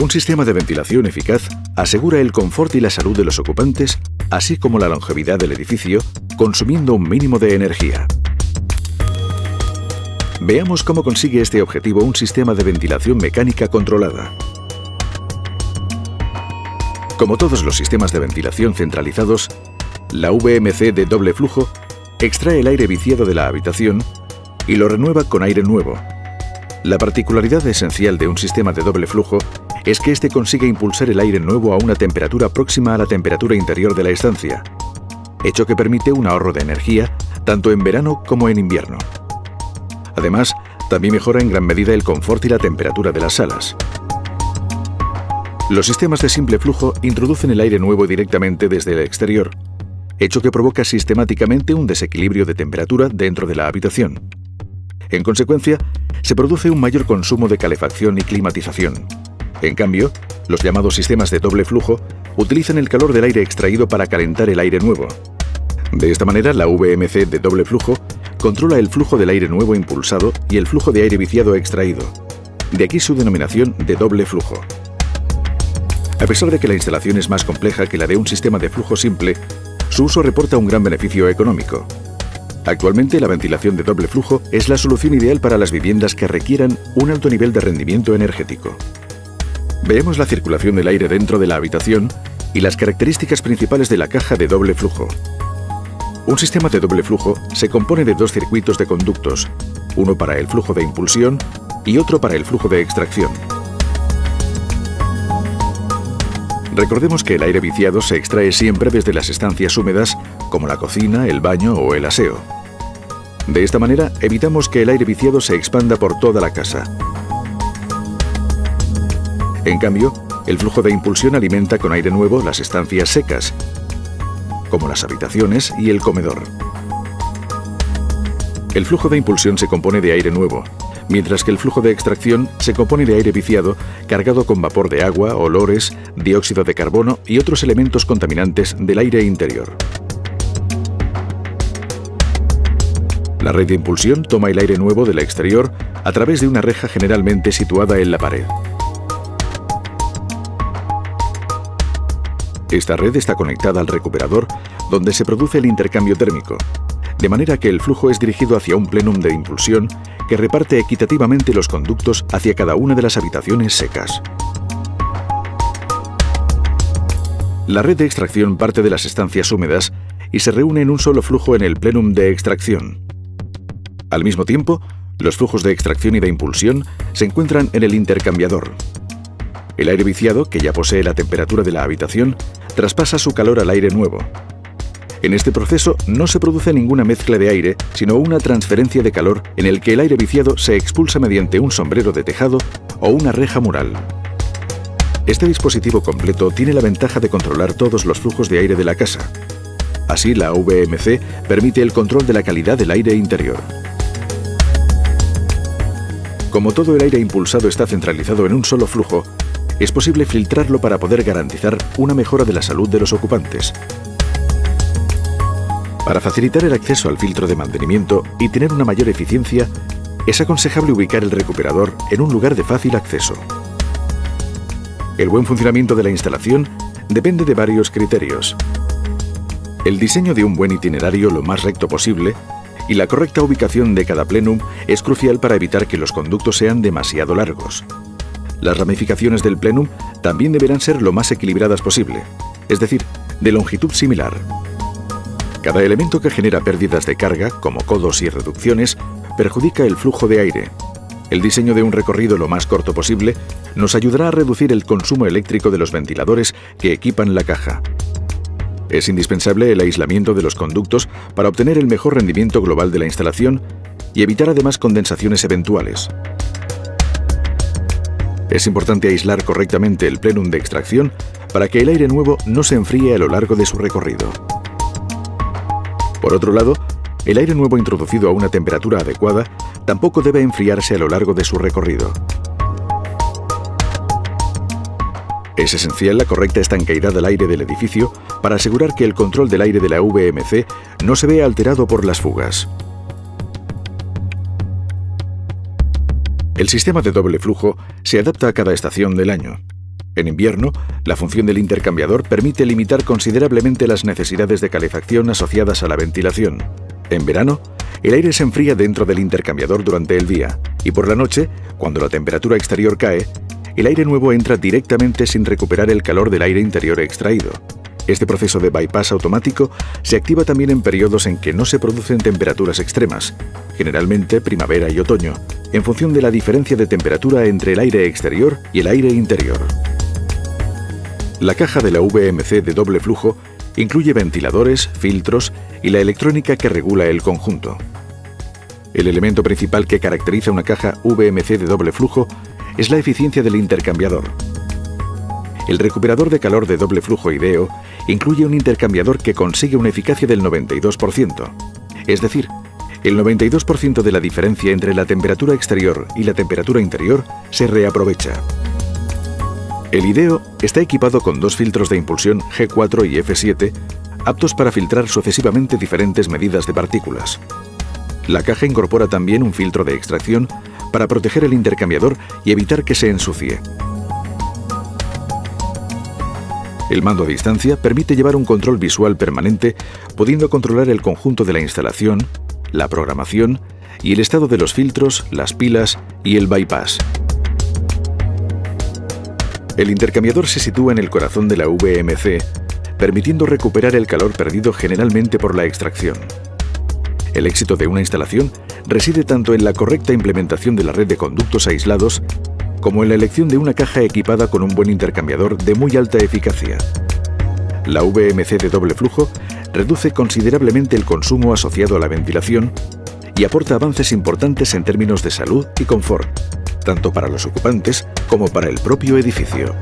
Un sistema de ventilación eficaz asegura el confort y la salud de los ocupantes, así como la longevidad del edificio, consumiendo un mínimo de energía. Veamos cómo consigue este objetivo un sistema de ventilación mecánica controlada. Como todos los sistemas de ventilación centralizados, la VMC de doble flujo extrae el aire viciado de la habitación y lo renueva con aire nuevo. La particularidad esencial de un sistema de doble flujo es que este consigue impulsar el aire nuevo a una temperatura próxima a la temperatura interior de la estancia, hecho que permite un ahorro de energía tanto en verano como en invierno. Además, también mejora en gran medida el confort y la temperatura de las salas. Los sistemas de simple flujo introducen el aire nuevo directamente desde el exterior, hecho que provoca sistemáticamente un desequilibrio de temperatura dentro de la habitación. En consecuencia, se produce un mayor consumo de calefacción y climatización. En cambio, los llamados sistemas de doble flujo utilizan el calor del aire extraído para calentar el aire nuevo. De esta manera, la VMC de doble flujo controla el flujo del aire nuevo impulsado y el flujo de aire viciado extraído. De aquí su denominación de doble flujo. A pesar de que la instalación es más compleja que la de un sistema de flujo simple, su uso reporta un gran beneficio económico. Actualmente, la ventilación de doble flujo es la solución ideal para las viviendas que requieran un alto nivel de rendimiento energético. Veamos la circulación del aire dentro de la habitación y las características principales de la caja de doble flujo. Un sistema de doble flujo se compone de dos circuitos de conductos, uno para el flujo de impulsión y otro para el flujo de extracción. Recordemos que el aire viciado se extrae siempre desde las estancias húmedas, como la cocina, el baño o el aseo. De esta manera, evitamos que el aire viciado se expanda por toda la casa. En cambio, el flujo de impulsión alimenta con aire nuevo las estancias secas, como las habitaciones y el comedor. El flujo de impulsión se compone de aire nuevo, mientras que el flujo de extracción se compone de aire viciado cargado con vapor de agua, olores, dióxido de carbono y otros elementos contaminantes del aire interior. La red de impulsión toma el aire nuevo del exterior a través de una reja generalmente situada en la pared. Esta red está conectada al recuperador, donde se produce el intercambio térmico, de manera que el flujo es dirigido hacia un plenum de impulsión que reparte equitativamente los conductos hacia cada una de las habitaciones secas. La red de extracción parte de las estancias húmedas y se reúne en un solo flujo en el plenum de extracción. Al mismo tiempo, los flujos de extracción y de impulsión se encuentran en el intercambiador. El aire viciado, que ya posee la temperatura de la habitación, traspasa su calor al aire nuevo. En este proceso no se produce ninguna mezcla de aire, sino una transferencia de calor en el que el aire viciado se expulsa mediante un sombrero de tejado o una reja mural. Este dispositivo completo tiene la ventaja de controlar todos los flujos de aire de la casa. Así, la VMC permite el control de la calidad del aire interior. Como todo el aire impulsado está centralizado en un solo flujo, es posible filtrarlo para poder garantizar una mejora de la salud de los ocupantes. Para facilitar el acceso al filtro de mantenimiento y tener una mayor eficiencia, es aconsejable ubicar el recuperador en un lugar de fácil acceso. El buen funcionamiento de la instalación depende de varios criterios. El diseño de un buen itinerario lo más recto posible y la correcta ubicación de cada plenum es crucial para evitar que los conductos sean demasiado largos. Las ramificaciones del plenum también deberán ser lo más equilibradas posible, es decir, de longitud similar. Cada elemento que genera pérdidas de carga, como codos y reducciones, perjudica el flujo de aire. El diseño de un recorrido lo más corto posible nos ayudará a reducir el consumo eléctrico de los ventiladores que equipan la caja. Es indispensable el aislamiento de los conductos para obtener el mejor rendimiento global de la instalación y evitar además condensaciones eventuales. Es importante aislar correctamente el plenum de extracción para que el aire nuevo no se enfríe a lo largo de su recorrido. Por otro lado, el aire nuevo introducido a una temperatura adecuada tampoco debe enfriarse a lo largo de su recorrido. Es esencial la correcta estanqueidad del aire del edificio para asegurar que el control del aire de la VMC no se vea alterado por las fugas. El sistema de doble flujo se adapta a cada estación del año. En invierno, la función del intercambiador permite limitar considerablemente las necesidades de calefacción asociadas a la ventilación. En verano, el aire se enfría dentro del intercambiador durante el día y por la noche, cuando la temperatura exterior cae, el aire nuevo entra directamente sin recuperar el calor del aire interior extraído. Este proceso de bypass automático se activa también en periodos en que no se producen temperaturas extremas, generalmente primavera y otoño, en función de la diferencia de temperatura entre el aire exterior y el aire interior. La caja de la VMC de doble flujo incluye ventiladores, filtros y la electrónica que regula el conjunto. El elemento principal que caracteriza una caja VMC de doble flujo es la eficiencia del intercambiador. El recuperador de calor de doble flujo IDEO incluye un intercambiador que consigue una eficacia del 92%, es decir, el 92% de la diferencia entre la temperatura exterior y la temperatura interior se reaprovecha. El IDEO está equipado con dos filtros de impulsión G4 y F7, aptos para filtrar sucesivamente diferentes medidas de partículas. La caja incorpora también un filtro de extracción para proteger el intercambiador y evitar que se ensucie. El mando a distancia permite llevar un control visual permanente, pudiendo controlar el conjunto de la instalación, la programación y el estado de los filtros, las pilas y el bypass. El intercambiador se sitúa en el corazón de la VMC, permitiendo recuperar el calor perdido generalmente por la extracción. El éxito de una instalación reside tanto en la correcta implementación de la red de conductos aislados como en la elección de una caja equipada con un buen intercambiador de muy alta eficacia. La VMC de doble flujo reduce considerablemente el consumo asociado a la ventilación y aporta avances importantes en términos de salud y confort, tanto para los ocupantes como para el propio edificio.